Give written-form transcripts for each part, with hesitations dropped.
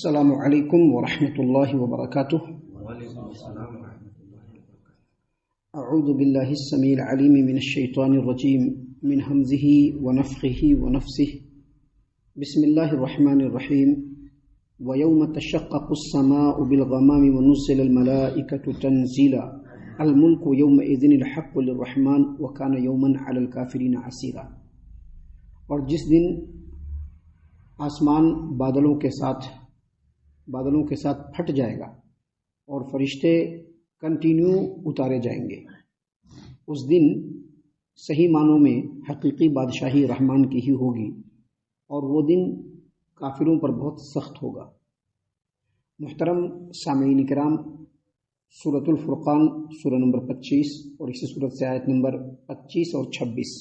السلام علیکم ورحمۃ اللہ وبرکاتہ۔ اعوذ باللہ السمیع العلیم من الشیطان الرجیم من ہمزہ ونفخہ ونفثہ۔ بسم اللہ الرحمن الرحیم۔ ویوم تشقق السماء بالغمام ونزل الملائکۃ تنزیلا الملک یومئذ الحق للرحمن وکان یوما علی الکافرین عسیرا۔ اور جس دن آسمان بادلوں کے ساتھ پھٹ جائے گا اور فرشتے کنٹینیو اتارے جائیں گے، اس دن صحیح معنوں میں حقیقی بادشاہی رحمان کی ہی ہوگی اور وہ دن کافروں پر بہت سخت ہوگا۔ محترم سامعین کرام، سورۃ الفرقان سورہ نمبر 25 اور اسی سورت سے آیت نمبر 25 اور 26،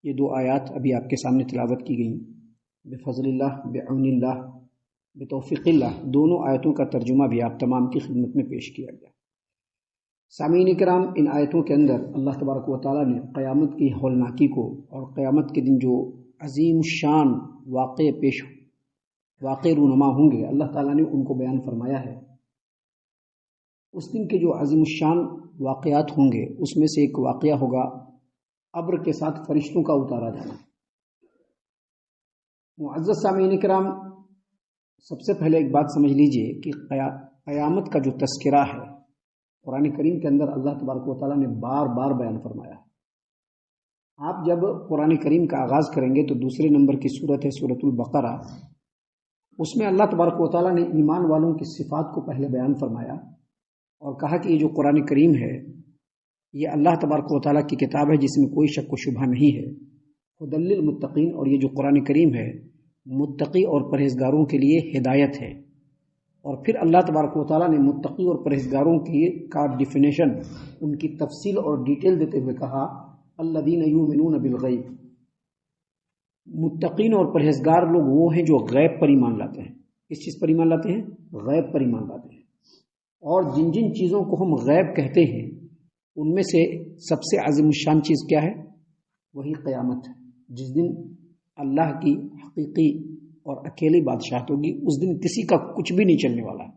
یہ دو آیات ابھی آپ کے سامنے تلاوت کی گئیں۔ بفضل اللہ، بعون اللہ، بتوفیق اللہ، دونوں آیتوں کا ترجمہ بھی آپ تمام کی خدمت میں پیش کیا گیا۔ سامعین کرام، ان آیتوں کے اندر اللہ تبارک و تعالیٰ نے قیامت کی ہولناکی کو اور قیامت کے دن جو عظیم الشان واقع رونما ہوں گے، اللہ تعالیٰ نے ان کو بیان فرمایا ہے۔ اس دن کے جو عظیم الشان واقعات ہوں گے، اس میں سے ایک واقعہ ہوگا ابر کے ساتھ فرشتوں کا اتارا جانا۔ معزز سامعین کرام، سب سے پہلے ایک بات سمجھ لیجئے کہ قیامت کا جو تذکرہ ہے قرآن کریم کے اندر اللہ تبارک و تعالیٰ نے بار بار بیان فرمایا۔ آپ جب قرآن کریم کا آغاز کریں گے تو دوسرے نمبر کی سورت ہے سورۃ البقرہ، اس میں اللہ تبارک و تعالیٰ نے ایمان والوں کی صفات کو پہلے بیان فرمایا اور کہا کہ یہ جو قرآن کریم ہے یہ اللہ تبارک و تعالیٰ کی کتاب ہے جس میں کوئی شک و شبہ نہیں ہے، ہدی للمتقین، اور یہ جو قرآن کریم ہے متقی اور پرہیزگاروں کے لیے ہدایت ہے۔ اور پھر اللہ تبارک و تعالیٰ نے متقی اور پرہیزگاروں کا ڈیفینیشن، ان کی تفصیل اور ڈیٹیل دیتے ہوئے کہا الذین یؤمنون بالغیب۔ متقین اور پرہیزگار لوگ وہ ہیں جو غیب پر ایمان لاتے ہیں۔ کس چیز پر ایمان لاتے ہیں؟ غیب پر ایمان لاتے ہیں۔ اور جن جن چیزوں کو ہم غیب کہتے ہیں ان میں سے سب سے عظیم الشان چیز کیا ہے؟ وہی قیامت ہے، جس دن اللہ کی حقیقی اور اکیلی بادشاہت ہوگی۔ اس دن کسی کا کچھ بھی نہیں چلنے والا ہے۔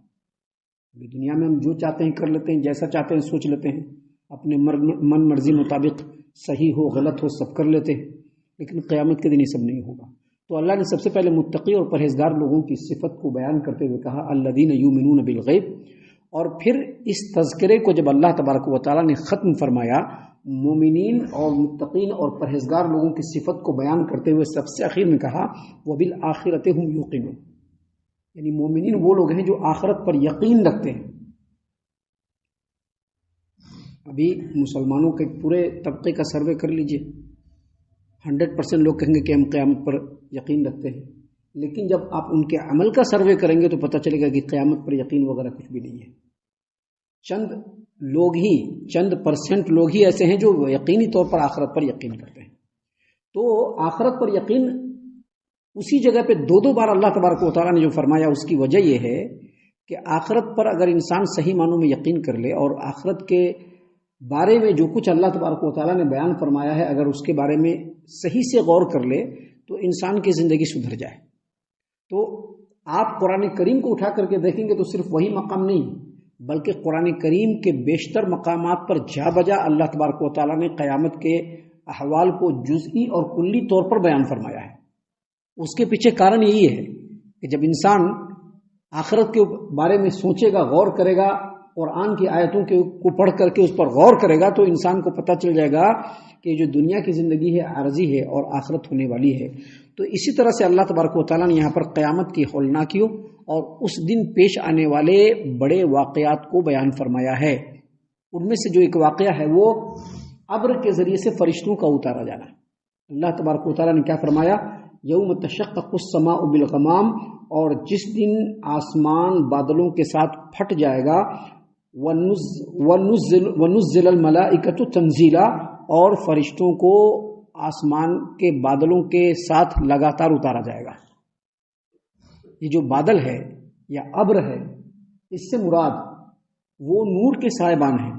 ابھی دنیا میں ہم جو چاہتے ہیں کر لیتے ہیں، جیسا چاہتے ہیں سوچ لیتے ہیں، اپنے من مرضی مطابق صحیح ہو غلط ہو سب کر لیتے ہیں، لیکن قیامت کے دن یہ سب نہیں ہوگا۔ تو اللہ نے سب سے پہلے متقی اور پرہیزگار لوگوں کی صفت کو بیان کرتے ہوئے کہا الذین یؤمنون بالغیب، اور پھر اس تذکرے کو جب اللہ تبارک و تعالیٰ نے ختم فرمایا، مومنین اور متقین اور پرہیزگار لوگوں کی صفت کو بیان کرتے ہوئے سب سے آخر میں کہا وبالآخرۃ ھم یوقنون، یعنی مومنین وہ لوگ ہیں جو آخرت پر یقین رکھتے ہیں۔ ابھی مسلمانوں کے پورے طبقے کا سروے کر لیجئے، 100% لوگ کہیں گے کہ ہم قیامت پر یقین رکھتے ہیں، لیکن جب آپ ان کے عمل کا سروے کریں گے تو پتہ چلے گا کہ قیامت پر یقین وغیرہ کچھ بھی نہیں ہے۔ چند پرسنٹ لوگ ہی ایسے ہیں جو یقینی طور پر آخرت پر یقین کرتے ہیں۔ تو آخرت پر یقین اسی جگہ پہ دو بار اللہ تبارک و تعالیٰ نے جو فرمایا، اس کی وجہ یہ ہے کہ آخرت پر اگر انسان صحیح معنوں میں یقین کر لے اور آخرت کے بارے میں جو کچھ اللہ تبارک و تعالیٰ نے بیان فرمایا ہے اگر اس کے بارے میں صحیح سے غور کر لے تو انسان کی زندگی سدھر جائے۔ تو آپ قرآن کریم کو اٹھا کر کے دیکھیں گے تو صرف وہی مقام نہیں بلکہ قرآن کریم کے بیشتر مقامات پر جا بجا اللہ تبارک و تعالیٰ نے قیامت کے احوال کو جزئی اور کلی طور پر بیان فرمایا ہے۔ اس کے پیچھے کارن یہی ہے کہ جب انسان آخرت کے بارے میں سوچے گا، غور کرے گا، قرآن کی آیتوں کو پڑھ کر کے اس پر غور کرے گا تو انسان کو پتہ چل جائے گا کہ جو دنیا کی زندگی ہے عارضی ہے اور آخرت ہونے والی ہے۔ تو اسی طرح سے اللہ تبارک و تعالیٰ نے یہاں پر قیامت کی ہولناکیوں اور اس دن پیش آنے والے بڑے واقعات کو بیان فرمایا ہے۔ ان میں سے جو ایک واقعہ ہے وہ ابر کے ذریعے سے فرشتوں کا اتارا جانا ہے۔ اللہ تبارک و تعالیٰ نے کیا فرمایا؟ یوم تشقق السماء بالغمام، اور جس دن آسمان بادلوں کے ساتھ پھٹ جائے گا، ونزل الملائکۃ تنزیلا، اور فرشتوں کو آسمان کے بادلوں کے ساتھ لگاتار اتارا جائے گا۔ یہ جو بادل ہے یا ابر ہے، اس سے مراد وہ نور کے سائبان ہیں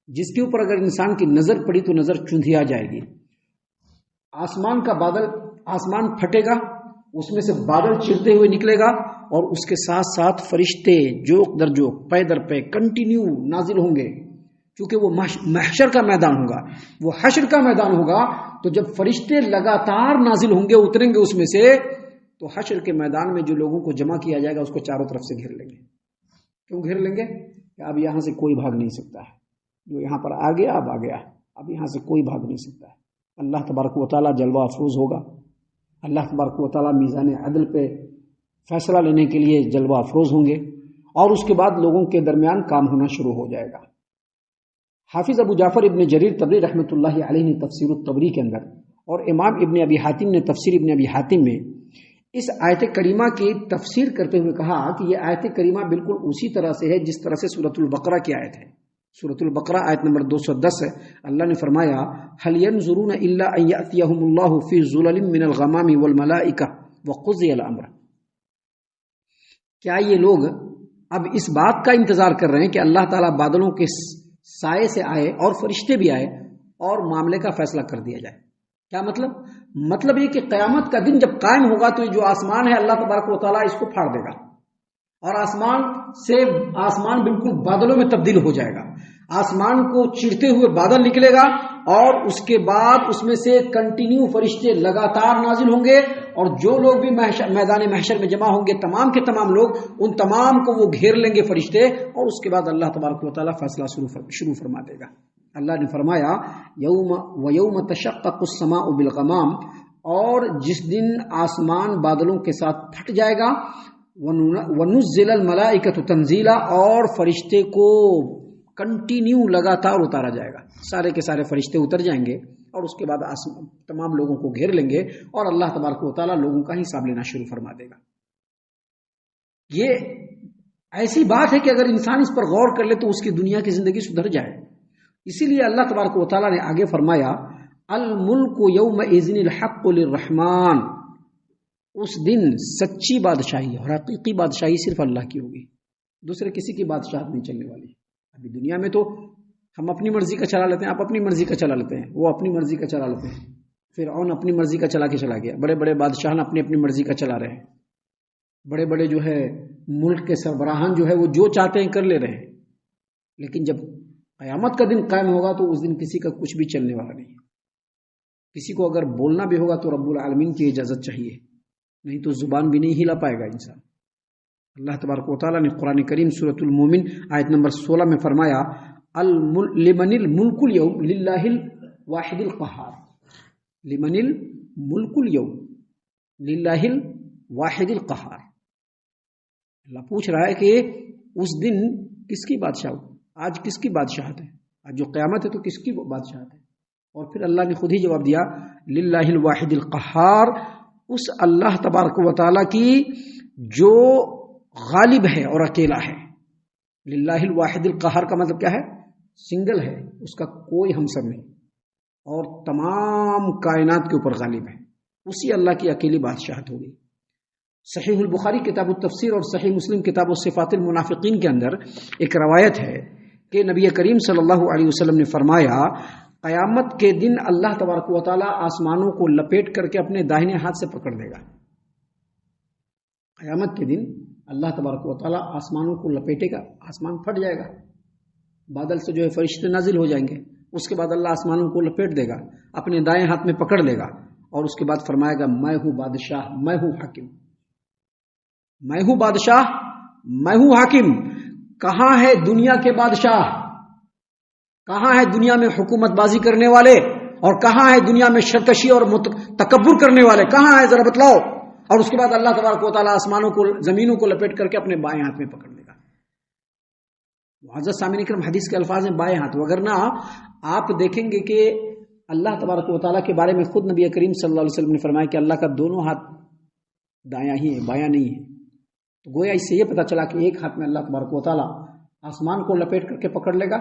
جس کے اوپر اگر انسان کی نظر پڑی تو نظر چندھیا جائے گی۔ آسمان کا بادل، آسمان پھٹے گا اس میں سے بادل چرتے ہوئے نکلے گا اور اس کے ساتھ ساتھ فرشتے جوق در جوق پے در پے کنٹینیو نازل ہوں گے، کیونکہ وہ محشر کا میدان ہوگا، وہ حشر کا میدان ہوگا۔ تو جب فرشتے لگاتار نازل ہوں گے، اتریں گے اس میں سے، تو حشر کے میدان میں جو لوگوں کو جمع کیا جائے گا اس کو چاروں طرف سے گھیر لیں گے۔ کیوں گھیر لیں گے؟ کہ اب یہاں سے کوئی بھاگ نہیں سکتا ہے، جو یہاں پر آ گیا اب آ گیا، اب یہاں سے کوئی بھاگ نہیں سکتا ہے۔ اللہ تبارک و تعالیٰ جلوہ افروز ہوگا، اللہ تبارک و تعالیٰ میزان عدل پہ فیصلہ لینے کے لیے جلوہ افروز ہوں گے، اور اس کے بعد لوگوں کے درمیان کام ہونا شروع ہو جائے گا۔ حافظ ابو جعفر ابن جریر طبری رحمۃ اللہ علیہ نے تفسیر الطبری کے اندر، اور امام ابن ابی حاتم نے تفسیر ابن ابی حاتم میں اس آیت کریمہ کی تفسیر کرتے ہوئے کہا کہ یہ آیت کریمہ بالکل اسی طرح سے ہے جس طرح سے سورۃ البقرہ کی آیت ہے۔ سورۃ البقرہ آیت نمبر 210 ہے۔ اللہ نے فرمایا هل ينظرون الا ان ياتيهم الله في ظلل من الغمام والملائکہ وقضی الامر۔ کیا یہ لوگ اب اس بات کا انتظار کر رہے ہیں کہ اللہ تعالیٰ بادلوں کے سائے سے آئے اور فرشتے بھی آئے اور معاملے کا فیصلہ کر دیا جائے؟ کیا مطلب یہ کہ قیامت کا دن جب قائم ہوگا تو یہ جو آسمان ہے اللہ تبارک و تعالیٰ اس کو پھاڑ دے گا، اور آسمان بالکل بادلوں میں تبدیل ہو جائے گا، آسمان کو چیرتے ہوئے بادل نکلے گا، اور اس کے بعد اس میں سے کنٹینیو فرشتے لگاتار نازل ہوں گے، اور جو لوگ بھی میدان محشر میں جمع ہوں گے، تمام کے تمام لوگ، ان تمام کو وہ گھیر لیں گے فرشتے، اور اس کے بعد اللہ تبارک و تعالیٰ فیصلہ شروع فرما دے گا۔ اللہ نے فرمایا وَيَوْمَ تَشَقَّقُ السَّمَاءُ بِالْغَمَامِ، اور جس دن آسمان بادلوں کے ساتھ پھٹ جائے گا، وَنُزِّلَ الْمَلَائِكَةُ تَنزِيلًا، اور فرشتے کو کنٹینیو لگاتار اتارا جائے گا، سارے کے سارے فرشتے اتر جائیں گے، اور اس کے بعد تمام لوگوں کو گھیر لیں گے، اور اللہ تبارک و تعالیٰ لوگوں کا حساب لینا شروع فرما دے گا۔ یہ ایسی بات ہے کہ اگر انسان اس پر غور کر لے تو اس کی دنیا کی زندگی سدھر جائے۔ اسی لیے اللہ تبارک و تعالیٰ نے آگے فرمایا الملک یومئذ الحق للرحمن، اس دن سچی بادشاہی اور حقیقی بادشاہی صرف اللہ کی ہوگی، دوسرے کسی کی بادشاہت نہیں چلنے والی۔ ابھی دنیا میں تو ہم اپنی مرضی کا چلا لیتے ہیں، آپ اپنی مرضی کا چلا لیتے ہیں، وہ اپنی مرضی کا چلا لیتے ہیں، فرعون اپنی مرضی کا چلا گیا، بڑے بڑے بادشاہان اپنی مرضی کا چلا رہے ہیں، بڑے بڑے جو ہے ملک کے سربراہان جو ہے وہ جو چاہتے ہیں کر لے رہے ہیں، لیکن جب قیامت کا دن قائم ہوگا تو اس دن کسی کا کچھ بھی چلنے والا نہیں ہے۔ کسی کو اگر بولنا بھی ہوگا تو رب العالمین کی اجازت چاہیے، نہیں تو زبان بھی نہیں ہلا پائے گا انسان۔ اللہ تبارک و تعالیٰ نے قرآن کریم سورۃ المومن آیت نمبر 16 میں فرمایا لمن الملک اليوم للہ الواحد القہار، لمن الملک اليوم للہ الواحد القہار۔ اللہ پوچھ رہا ہے کہ اس دن کس کی بادشاہ ہو، آج کس کی بادشاہت ہے، آج جو قیامت ہے تو کس کی بادشاہت ہے؟ اور پھر اللہ نے خود ہی جواب دیا للہ الواحد القہار، اس اللہ تبارک و تعالیٰ کی جو غالب ہے اور اکیلا ہے۔ للہ الواحد القہار کا مطلب کیا ہے؟ سنگل ہے، اس کا کوئی ہمسر نہیں، اور تمام کائنات کے اوپر غالب ہے، اسی اللہ کی اکیلی بادشاہت ہوگی۔ صحیح البخاری کتاب التفسیر اور صحیح مسلم کتاب الصفات المنافقین کے اندر ایک روایت ہے کہ نبی کریم صلی اللہ علیہ وسلم نے فرمایا قیامت کے دن اللہ تبارک و تعالیٰ آسمانوں کو لپیٹ کر کے اپنے داہنے ہاتھ سے پکڑ لے گا۔ قیامت کے دن اللہ تبارک و تعالیٰ آسمانوں کو لپیٹے گا، آسمان پھٹ جائے گا، بادل سے جو ہے فرشتے نازل ہو جائیں گے، اس کے بعد اللہ آسمانوں کو لپیٹ دے گا، اپنے دائیں ہاتھ میں پکڑ لے گا، اور اس کے بعد فرمائے گا میں ہوں بادشاہ، میں ہوں حاکم، میں ہوں بادشاہ، میں ہوں حاکم۔ کہاں ہے دنیا کے بادشاہ؟ کہاں ہے دنیا میں حکومت بازی کرنے والے؟ اور کہاں ہے دنیا میں سرکشی اور تکبر کرنے والے؟ کہاں ہے ذرا بتلاؤ؟ اور اس کے بعد اللہ تبارک و تعالیٰ آسمانوں کو زمینوں کو لپیٹ کر کے اپنے بائیں ہاتھ میں پکڑ لے گا۔ معزز سامعین کرام، حدیث کے الفاظ ہیں بائیں ہاتھ، وگرنہ آپ دیکھیں گے کہ اللہ تبارک و تعالیٰ کے بارے میں خود نبی کریم صلی اللہ علیہ وسلم نے فرمایا کہ اللہ کا دونوں ہاتھ دایاں ہی ہے، بایاں نہیں ہے۔ تو گویا اس سے یہ پتہ چلا کہ ایک ہاتھ میں اللہ تبارک و تعالیٰ آسمان کو لپیٹ کر کے پکڑ لے گا،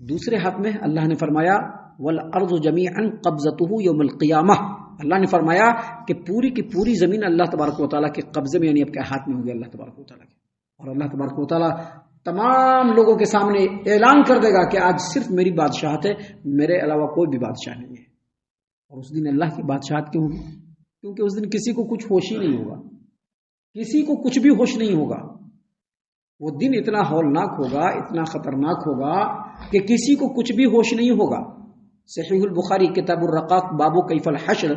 دوسرے ہاتھ میں اللہ نے فرمایا والارض جميعا قبضته يوم القیامہ، اللہ نے فرمایا کہ پوری کی پوری زمین اللہ تبارک و تعالیٰ کے قبضے میں، یعنی اب کے ہاتھ میں ہوگی اللہ تبارک و تعالیٰ کے، اور اللہ تبارک و تعالیٰ تمام لوگوں کے سامنے اعلان کر دے گا کہ آج صرف میری بادشاہت ہے، میرے علاوہ کوئی بھی بادشاہ نہیں ہے۔ اور اس دن اللہ کی بادشاہت کیوں ہوگی؟ کیونکہ اس دن کسی کو کچھ ہوش ہی نہیں ہوگا، کسی کو کچھ بھی ہوش نہیں ہوگا. وہ دن اتنا ہولناک ہوگا، اتنا خطرناک ہوگا کہ کسی کو کچھ بھی ہوش نہیں ہوگا. صحیح البخاری کتاب الرقاق باب کیف الحشر،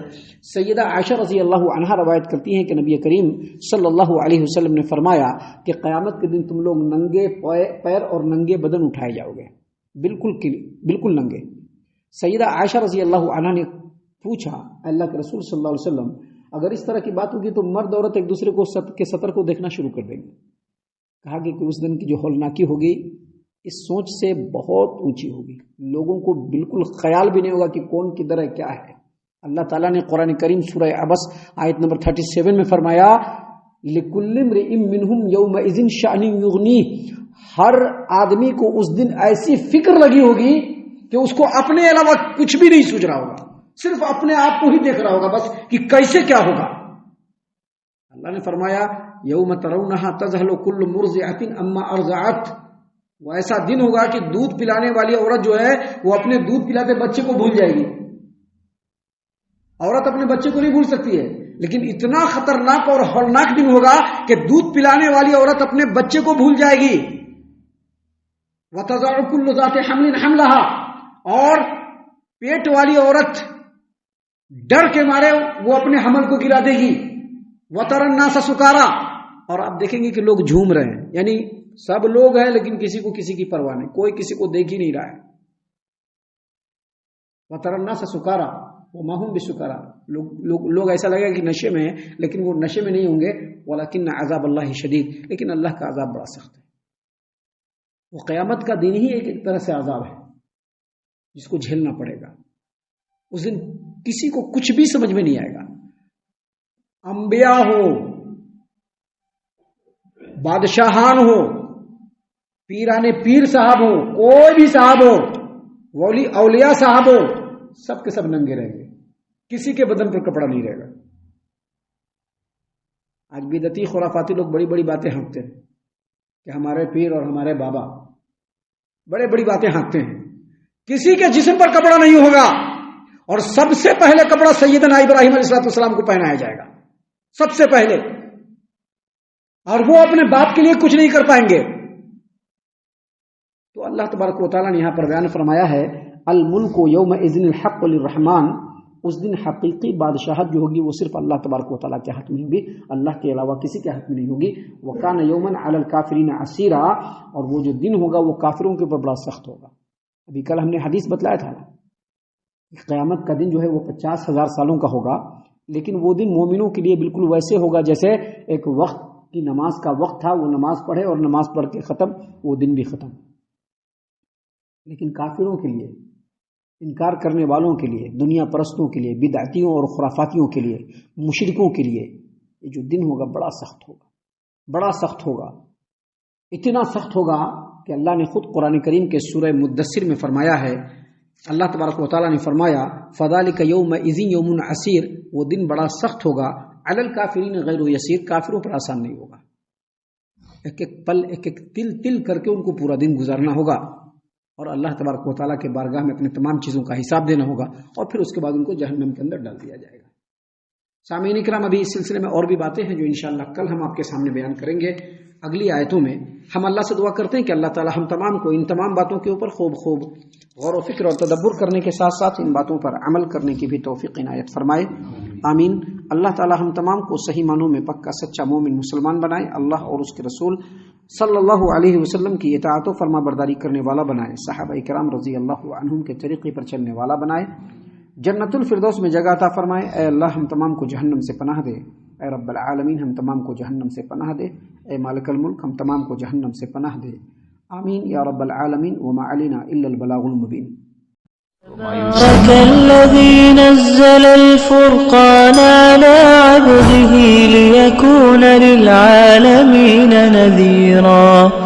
سیدہ عائشہ رضی اللہ عنہا روایت کرتی ہیں کہ نبی کریم صلی اللہ علیہ وسلم نے فرمایا کہ قیامت کے دن تم لوگ ننگے پیر اور ننگے بدن اٹھائے جاؤ گے، بالکل ننگے. سیدہ عائشہ رضی اللہ عنہا نے پوچھا اللہ کے رسول صلی اللہ علیہ وسلم اگر اس طرح کی بات ہوگی تو مرد عورت ایک دوسرے کو کے سطر کو دیکھنا شروع کر دیں گے. کہا کہ اس دن کی جو ہولناکی ہوگی اس سوچ سے بہت اونچی ہوگی، لوگوں کو بالکل خیال بھی نہیں ہوگا کہ کون کدھر ہے کیا ہے. اللہ تعالیٰ نے قرآن کریم سورہ عبس آیت نمبر 37 میں فرمایا لِكُلِّ امْرِئٍ مِّنْهُمْ يَوْمَئِذٍ شَأْنٌ يُغْنِيهِ، ہر آدمی کو اس دن ایسی فکر لگی ہوگی کہ اس کو اپنے علاوہ کچھ بھی نہیں سوچ رہا ہوگا، صرف اپنے آپ کو ہی دیکھ رہا ہوگا بس کہ کیسے کیا ہوگا. اللہ نے فرمایا یوم ترونہا تذہل کل مرضعۃ عما ارضعت، وہ ایسا دن ہوگا کہ دودھ پلانے والی عورت جو ہے وہ اپنے دودھ پلاتے بچے کو بھول جائے گی. عورت اپنے بچے کو نہیں بھول سکتی ہے، لیکن اتنا خطرناک اور ہولناک دن ہوگا کہ دودھ پلانے والی عورت اپنے بچے کو بھول جائے گی. وتضع كل ذات حمل حملها، اور پیٹ والی عورت ڈر کے مارے وہ اپنے حمل کو گرا دے گی. وترى الناس سکارا، اور آپ دیکھیں گے کہ لوگ جھوم رہے ہیں، یعنی سب لوگ ہیں لیکن کسی کو کسی کی پرواہ نہیں، کوئی کسی کو دیکھ ہی نہیں رہا ہے. وترى الناس سکارا وما هم بسکارا، لوگ ایسا لگے گا کہ نشے میں ہیں لیکن وہ نشے میں نہیں ہوں گے. ولکن عذاب اللہ شدید، لیکن اللہ کا عذاب بڑا سخت ہے. وہ قیامت کا دن ہی ایک طرح سے عذاب ہے جس کو جھیلنا پڑے گا. اس دن کسی کو کچھ بھی سمجھ میں نہیں آئے گا، انبیاء ہو، بادشاہان ہو، پیرانے پیر صاحب ہو، کوئی بھی صاحب ہو، اولیاء صاحب ہو، سب کے سب ننگے رہیں گے، کسی کے بدن پر کپڑا نہیں رہے گا. آج بدعتی خرافاتی لوگ بڑی بڑی باتیں ہانکتے ہیں کہ ہمارے پیر اور ہمارے بابا بڑے بڑی باتیں ہانکتے ہیں. کسی کے جسم پر کپڑا نہیں ہوگا، اور سب سے پہلے کپڑا سیدنا ابراہیم علیہ السلام کو پہنایا جائے گا، سب سے پہلے، اور وہ اپنے باپ کے لیے کچھ نہیں کر پائیں گے. تو اللہ تبارک و تعالیٰ نے یہاں پر بیان فرمایا ہے الملک یومئذ الحق للرحمن، اس دن حقیقی بادشاہت جو ہوگی وہ صرف اللہ تبارک و تعالیٰ کے حق میں ہوگی، اللہ کے علاوہ کسی کے حق میں نہیں ہوگی. وکان یوما علی الکافرین عسیرا، اور وہ جو دن ہوگا وہ کافروں کے اوپر بڑا سخت ہوگا. ابھی کل ہم نے حدیث بتلایا تھا قیامت کا دن جو ہے وہ 50,000 سالوں کا ہوگا، لیکن وہ دن مومنوں کے لیے بالکل ویسے ہوگا جیسے ایک وقت کی نماز کا وقت تھا، وہ نماز پڑھے اور نماز پڑھ کے ختم، وہ دن بھی ختم. لیکن کافروں کے لیے، انکار کرنے والوں کے لیے، دنیا پرستوں کے لیے، بدعتیوں اور خرافاتیوں کے لیے، مشرکوں کے لیے یہ جو دن ہوگا بڑا سخت ہوگا، بڑا سخت ہوگا. اتنا سخت ہوگا کہ اللہ نے خود قرآن کریم کے سورہ مدثر میں فرمایا ہے، اللہ تبارک و تعالیٰ نے فرمایا فذلک یومئذ یوم عسیر، وہ دن بڑا سخت ہوگا، علی الکافرین غیر یسیر، کافروں پر آسان نہیں ہوگا. ایک ایک پل، ایک ایک تل تل کر کے ان کو پورا دن گزارنا ہوگا، اور اللہ تبارک و تعالیٰ کے بارگاہ میں اپنے تمام چیزوں کا حساب دینا ہوگا، اور پھر اس کے بعد ان کو جہنم کے اندر ڈال دیا جائے گا. سامعین کرام، ابھی اس سلسلے میں اور بھی باتیں ہیں جو انشاءاللہ کل ہم آپ کے سامنے بیان کریں گے. اگلی آیتوں میں ہم اللہ سے دعا کرتے ہیں کہ اللہ تعالی ہم تمام کو ان تمام باتوں کے اوپر خوب غور و فکر اور تدبر کرنے کے ساتھ ساتھ ان باتوں پر عمل کرنے کی بھی توفیق عنایت فرمائے. آمین. اللہ تعالی ہم تمام کو صحیح معنوں میں پکا سچا مومن مسلمان بنائے، اللہ اور اس کے رسول صلی اللہ علیہ وسلم کی اطاعت و فرما برداری کرنے والا بنائے، صحابہ کرام رضی اللہ عنہم کے طریقے پر چلنے والا بنائے، جنت الفردوس میں جگہ عطا فرمائے. اے اللہ ہم تمام کو جہنم سے پناہ دے، اے رب العالمین ہم تمام کو جہنم سے پناہ دے، اے مالک الملک ہم تمام کو جہنم سے پناہ دے. آمین یا رب العالمین. وما علینا الا البلاغ المبین. تبارك الذي نزل الفرقان على عبده ليكون للعالمين نذيرا.